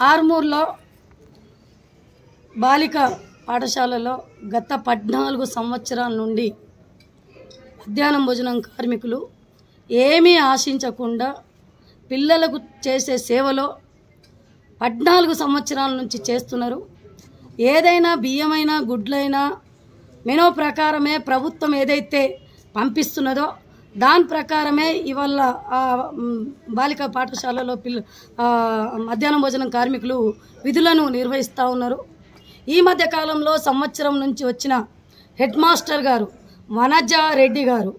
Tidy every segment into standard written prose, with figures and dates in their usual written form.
ఆర్మూర్లో బాలిక పాఠశాలలో గత 14 సంవత్సరాల నుండి మధ్యాహ్నం భోజనం కార్మికులు ఏమీ ఆశించకుండా పిల్లలకు చేసే సేవలో 14 సంవత్సరాల నుంచి చేస్తున్నారు. ఏదైనా బియ్యమైనా గుడ్లైనా మెనూ ప్రకారమే ప్రభుత్వం ఏదైతే పంపిస్తున్నదో దాని ప్రకారమే ఇవాళ బాలిక పాఠశాలలో మధ్యాహ్నం భోజనం కార్మికులు విధులను నిర్వహిస్తూ ఉన్నారు. ఈ మధ్య కాలంలో సంవత్సరం నుంచి వచ్చిన హెడ్ మాస్టర్ గారు వనజారెడ్డి గారు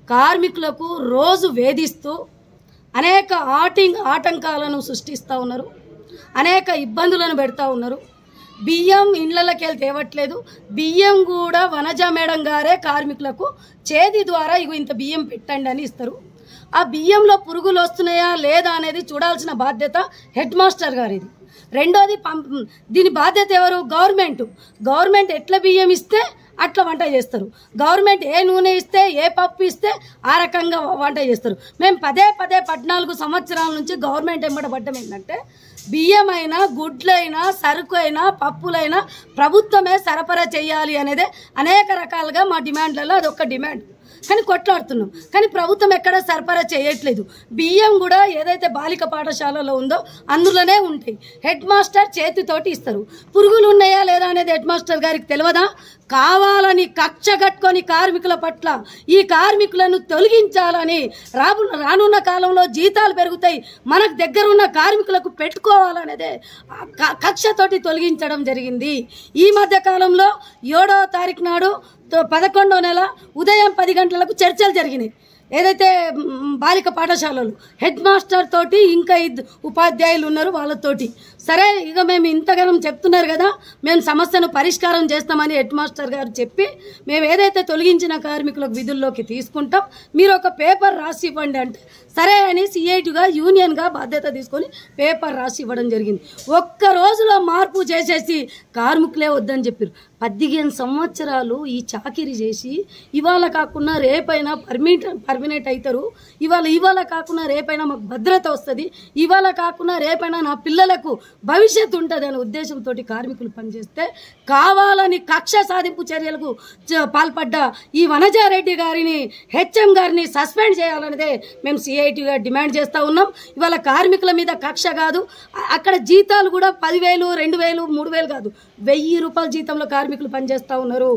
కార్మికులకు రోజు వేధిస్తూ అనేక ఆటంకాలను సృష్టిస్తూ ఉన్నారు, అనేక ఇబ్బందులను పెడతా ఉన్నారు. బియ్యం ఇళ్లకి వెళ్ళి తేవట్లేదు. బియ్యం కూడా వనజ మేడం గారే కార్మికులకు చేతి ద్వారా ఇంత బియ్యం పెట్టండి అని ఇస్తారు. ఆ బియ్యంలో పురుగులు వస్తున్నాయా లేదా అనేది చూడాల్సిన బాధ్యత హెడ్ మాస్టర్ గారిది. రెండోది దీని బాధ్యత ఎవరు? గవర్నమెంట్ ఎట్లా బియ్యం ఇస్తే అట్లా వంట చేస్తారు. గవర్నమెంట్ ఏ నూనె ఇస్తే ఏ పప్పు ఇస్తే ఆ రకంగా వంట చేస్తారు. మేము పదే 14 సంవత్సరాల నుంచి గవర్నమెంట్ ఎంబడబడ్డం ఏంటంటే బియ్యమైనా గుడ్లైనా సరుకు అయినా పప్పులైనా ప్రభుత్వమే సరఫరా చేయాలి అనేదే అనేక రకాలుగా మా డిమాండ్లలో అదొక డిమాండ్. కానీ కొట్లాడుతున్నాం, కానీ ప్రభుత్వం ఎక్కడ సరఫరా చేయట్లేదు. బియ్యం కూడా ఏదైతే బాలిక పాఠశాలలో ఉందో అందులోనే ఉంటాయి. హెడ్ మాస్టర్ చేతితోటి ఇస్తారు. పురుగులు ఉన్నాయా లేదా అనేది హెడ్ మాస్టర్ గారికి తెలియదా? కావాలని కక్ష కట్టుకొని కార్మికుల పట్ల ఈ కార్మికులను తొలగించాలని రానున్న కాలంలో జీతాలు పెరుగుతాయి, మనకు దగ్గరున్న కార్మికులకు పెట్టుకోవాలనేదే కక్షతోటి తొలగించడం జరిగింది. ఈ మధ్య కాలంలో 7వ తారీఖు నాడు 11వ నెల ఉదయం 10 గంటలకు చర్చలు జరిగినాయి. ఏదైతే బాలిక పాఠశాలలు హెడ్ మాస్టర్ తోటి ఇంకా ఉపాధ్యాయులు ఉన్నారు వాళ్ళతోటి. సరే ఇక మేము ఇంతగానం చెప్తున్నారు కదా, మేము సమస్యను పరిష్కారం చేస్తామని హెడ్ మాస్టర్ గారు చెప్పి మేము ఏదైతే తొలగించిన కార్మికులకు విధుల్లోకి తీసుకుంటాం, మీరు ఒక పేపర్ రాసి ఇవ్వండి అంటే సరే అని సిఐటిగా యూనియన్గా బాధ్యత తీసుకొని పేపర్ రాసి ఇవ్వడం జరిగింది. ఒక్క రోజులో మార్పు చేసేసి కార్మికులే వద్దని చెప్పారు. 15 సంవత్సరాలు ఈ చాకిరీ చేసి ఇవాళ కాకుండా రేపైనా పర్మినెంట్ అవుతారు, ఇవాళ కాకుండా రేపైనా మాకు భద్రత వస్తుంది, ఇవాళ కాకుండా రేపైనా నా పిల్లలకు భవిష్యత్తు ఉంటుంది అనే ఉద్దేశంతో కార్మికులు పనిచేస్తే కావాలని కక్ష సాధింపు చర్యలకు పాల్పడ్డ ఈ వనజారెడ్డి గారిని హెచ్ఎం గారిని సస్పెండ్ చేయాలనేదే మేము సిఐటిగా డిమాండ్ చేస్తూ ఉన్నాం. ఇవాళ కార్మికుల మీద కక్ష కాదు, అక్కడ జీతాలు కూడా 10,000, 2,000, 3,000 కాదు, 1,000 రూపాయల జీతంలో కార్మికులు పనిచేస్తూ ఉన్నారు.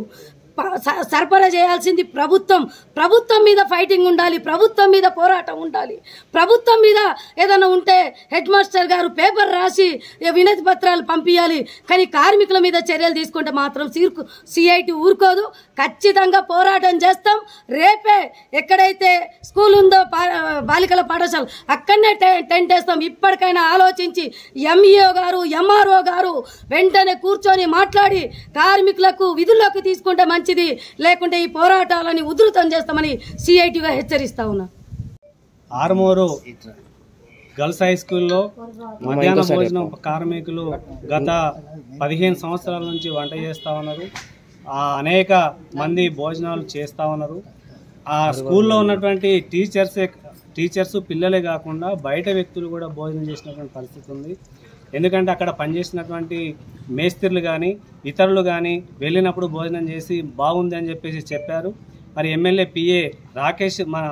సరఫరా చేయాల్సింది ప్రభుత్వం మీద ఫైటింగ్ ఉండాలి, ప్రభుత్వం మీద పోరాటం ఉండాలి. ప్రభుత్వం మీద ఏదైనా ఉంటే హెడ్ మాస్టర్ గారు పేపర్ రాసి వినతి పత్రాలు పంపించాలి. కానీ కార్మికుల మీద చర్యలు తీసుకుంటే మాత్రం సిఐటి ఊరుకోదు, ఖచ్చితంగా పోరాటం చేస్తాం. రేపే ఎక్కడైతే స్కూల్ ఉందో బాలికల పాఠశాల అక్కడనే టెంట్ వేస్తాం. ఇప్పటికైనా ఆలోచించి ఎంఈఓ గారు ఎంఆర్ఓ గారు వెంటనే కూర్చొని మాట్లాడి కార్మికులకు విధుల్లోకి తీసుకుంటే మంచిది, లేకుంటే ఈ పోరాటాలని ఉధృతం చేస్తామని సిఐటిగా హెచ్చరిస్తా ఉన్నా. ఆర్మూరు గర్ల్స్ హై స్కూల్లో మధ్యాహ్న భోజనం కార్మికులు గత 15 సంవత్సరాల నుంచి వంట చేస్తూ ఉన్నారు. అనేక మంది భోజనాలు చేస్తూ ఉన్నారు. ఆ స్కూల్లో ఉన్నటువంటి టీచర్స్ పిల్లలే కాకుండా బయట వ్యక్తులు కూడా భోజనం చేసినటువంటి పరిస్థితి ఉంది. ఎందుకంటే అక్కడ పనిచేసినటువంటి మేస్త్రులు కానీ ఇతరులు కానీ వెళ్ళినప్పుడు భోజనం చేసి బాగుంది అని చెప్పేసి చెప్పారు. మరి ఎమ్మెల్యే పిఏ రాకేష్ మన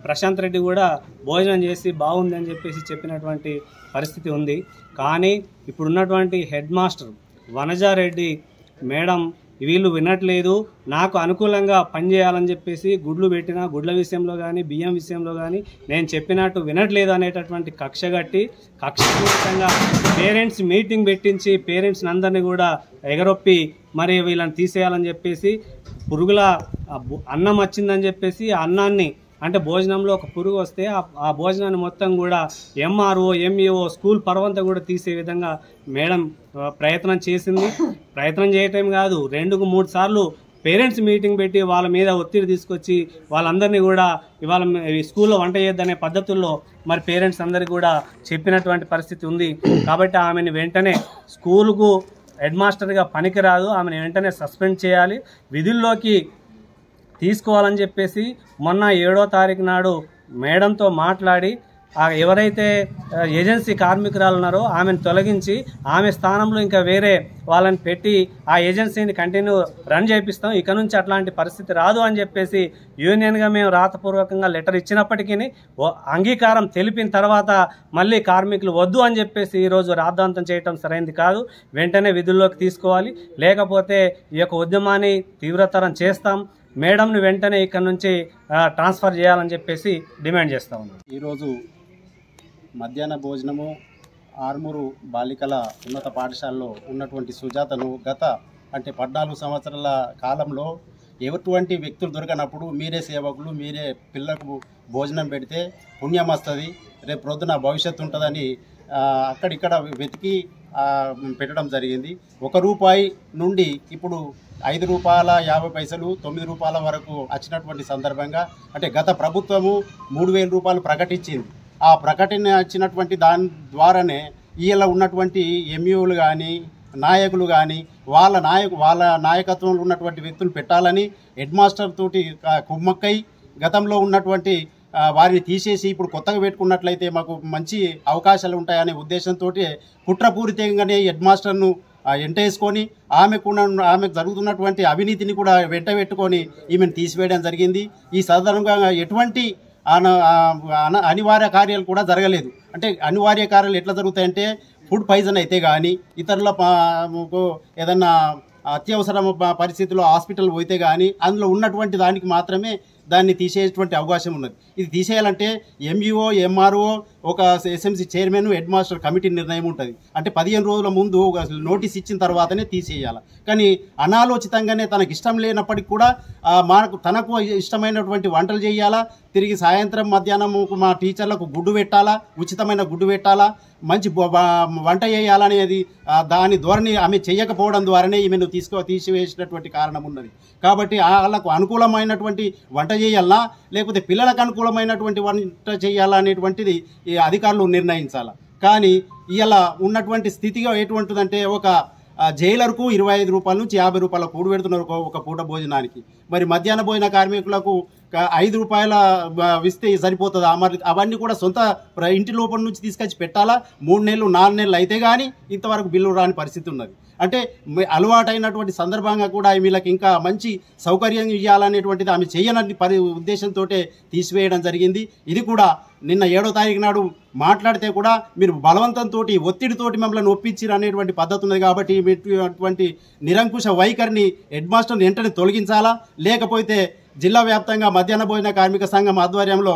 ప్రశాంత్ రెడ్డి కూడా భోజనం చేసి బాగుంది అని చెప్పేసి చెప్పినటువంటి పరిస్థితి ఉంది. కానీ ఇప్పుడున్నటువంటి హెడ్ మాస్టర్ వనజారెడ్డి మేడం వీళ్ళు వినట్లేదు, నాకు అనుకూలంగా పనిచేయాలని చెప్పేసి గుడ్లు పెట్టినా గుడ్ల విషయంలో కానీ బియ్యం విషయంలో కానీ నేను చెప్పినట్టు వినట్లేదు అనేటటువంటి కక్షపూరితంగా పేరెంట్స్ మీటింగ్ పెట్టించి పేరెంట్స్ని అందరినీ కూడా ఎగరొప్పి మరి వీళ్ళని తీసేయాలని చెప్పేసి పురుగుల అన్నం వచ్చిందని చెప్పేసి ఆ అన్నాన్ని అంటే భోజనంలో ఒక పురుగు వస్తే ఆ భోజనాన్ని మొత్తం కూడా ఎంఆర్ఓ ఎంఈఓ స్కూల్ పర్వంతా కూడా తీసే విధంగా మేడం ప్రయత్నం చేసింది. ప్రయత్నం చేయటం కాదు, 2-3 సార్లు పేరెంట్స్ మీటింగ్ పెట్టి వాళ్ళ మీద ఒత్తిడి తీసుకొచ్చి వాళ్ళందరినీ కూడా ఇవాళ స్కూల్లో వంట చేయొద్దనే పద్ధతుల్లో మరి పేరెంట్స్ అందరికీ కూడా చెప్పినటువంటి పరిస్థితి ఉంది. కాబట్టి ఆమెను వెంటనే స్కూలుకు హెడ్ మాస్టర్గా పనికిరాదు, ఆమెను వెంటనే సస్పెండ్ చేయాలి, విధుల్లోకి తీసుకోవాలని చెప్పేసి మొన్న 7వ తారీఖు నాడు మేడంతో మాట్లాడి ఎవరైతే ఏజెన్సీ కార్మికురాలు ఉన్నారో ఆమెను తొలగించి ఆమె స్థానంలో ఇంకా వేరే వాళ్ళని పెట్టి ఆ ఏజెన్సీని కంటిన్యూ రన్ చేపిస్తాం. ఇక నుంచి అట్లాంటి పరిస్థితి రాదు అని చెప్పేసి యూనియన్గా మేము రాతపూర్వకంగా లెటర్ ఇచ్చినప్పటికీ అంగీకారం తెలిపిన తర్వాత మళ్ళీ కార్మికులు వద్దు అని చెప్పేసి ఈరోజు రాద్ధాంతం చేయటం సరైనది కాదు. వెంటనే విధుల్లోకి తీసుకోవాలి, లేకపోతే ఈ యొక్క ఉద్యమాన్ని తీవ్రతరం చేస్తాం. మేడంని వెంటనే ఇక్కడ నుంచి ట్రాన్స్ఫర్ చేయాలని చెప్పేసి డిమాండ్ చేస్తా ఉన్నాం. ఈరోజు మధ్యాహ్న భోజనము ఆర్మూరు బాలికల ఉన్నత పాఠశాలలో ఉన్నటువంటి సుజాతను గత 14 సంవత్సరాల కాలంలో ఎటువంటి వ్యక్తులు దొరకనప్పుడు మీరే సేవకులు, మీరే పిల్లలకు భోజనం పెడితే పుణ్యం వస్తుంది, రేపు ప్రొద్దున భవిష్యత్తు ఉంటుందని అక్కడిక్కడ వెతికి పెట్టడం జరిగింది. ₹1 నుండి ఇప్పుడు ₹5.50 ₹9 వరకు వచ్చినటువంటి సందర్భంగా అంటే గత ప్రభుత్వము ₹3,000 ప్రకటించింది. ఆ ప్రకటన వచ్చినటువంటి దాని ద్వారానే ఈయన ఉన్నటువంటి ఎంయూలు కానీ నాయకులు కానీ వాళ్ళ నాయకత్వంలో ఉన్నటువంటి వ్యక్తులు పెట్టాలని హెడ్ మాస్టర్ తోటి కుమ్మక్కై గతంలో ఉన్నటువంటి వారిని తీసేసి ఇప్పుడు కొత్తగా పెట్టుకున్నట్లయితే మాకు మంచి అవకాశాలు ఉంటాయనే ఉద్దేశంతో కుట్రపూరితంగానే హెడ్ మాస్టర్ను ఎంటేసుకొని ఆమెకు జరుగుతున్నటువంటి అవినీతిని కూడా వెంట పెట్టుకొని ఈమెను తీసివేయడం జరిగింది. ఈ సాధారణంగా ఎటువంటి అనివార్య కార్యాలు కూడా జరగలేదు. అంటే అనివార్య కార్యాలు ఎట్లా జరుగుతాయంటే ఫుడ్ పాయిజన్ అయితే కానీ ఇతరుల ఏదన్నా అత్యవసర పరిస్థితుల్లో హాస్పిటల్ పోతే కానీ అందులో ఉన్నటువంటి దానికి మాత్రమే దాన్ని తీసేటువంటి అవకాశం ఉన్నది. ఇది తీసేయాలంటే ఎంఈఓ ఎంఆర్ఓ ఒక SMC chairman head master committee నిర్ణయం ఉంటుంది. అంటే 15 రోజుల ముందు నోటీస్ ఇచ్చిన తర్వాతనే తీసేయాలి. కానీ అనాలోచితంగానే తనకు ఇష్టం లేనప్పటికీ కూడా తనకు ఇష్టమైనటువంటి వంటలు చేయాలా, తిరిగి సాయంత్రం మధ్యాహ్నం మా టీచర్లకు గుడ్డు పెట్టాలా, ఉచితమైన గుడ్డు పెట్టాలా, మంచి వంట చేయాలనేది దాని ధోరణి ఆమె చేయకపోవడం ద్వారానే ఈమెను తీసివేసినటువంటి కారణం ఉన్నది. కాబట్టి వాళ్ళకు అనుకూలమైనటువంటి వంట చేయాలా లేకపోతే పిల్లలకు అనుకూలమైనటువంటి వంట చేయాలా అనేటువంటిది ఈ అధికారులు నిర్ణయించాలి. కానీ ఇలా ఉన్నటువంటి స్థితిగా ఎటువంటిదంటే ఒక జైలర్కు ₹25 నుంచి ₹50 కూడు పెడుతున్నారు ఒక పూట భోజనానికి. మరి మధ్యాహ్న భోజన కార్మికులకు ₹5 ఇస్తే సరిపోతుందా? మరి అవన్నీ కూడా సొంత ఇంటి లోపల నుంచి తీసుకొచ్చి పెట్టాలా? 3 నెలలు 4 నెలలు అయితే కానీ ఇంతవరకు బిల్లు రాని పరిస్థితి ఉన్నది. అంటే అలవాటైనటువంటి సందర్భంగా కూడా వీళ్ళకి ఇంకా మంచి సౌకర్యం ఇవ్వాలనేటువంటిది ఆమె చేయనని ఉద్దేశంతో తీసివేయడం జరిగింది. ఇది కూడా నిన్న 7వ తారీఖు నాడు మాట్లాడితే కూడా మీరు బలవంతంతో ఒత్తిడితోటి మమ్మల్ని ఒప్పించారు అనేటువంటి పద్ధతి ఉన్నది. కాబట్టి అటువంటి నిరంకుశ వైఖరిని హెడ్ మాస్టర్ని వెంటనే తొలగించాలా, లేకపోతే జిల్లా వ్యాప్తంగా మధ్యాహ్న భోజన కార్మిక సంఘం ఆధ్వర్యంలో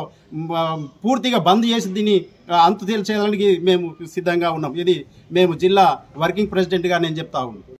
పూర్తిగా బంద్ చేసి దీన్ని అంతు తేల్చేయడానికి మేము సిద్ధంగా ఉన్నాం. ఇది మేము జిల్లా వర్కింగ్ ప్రెసిడెంట్గా నేను చెప్తా ఉన్నాను.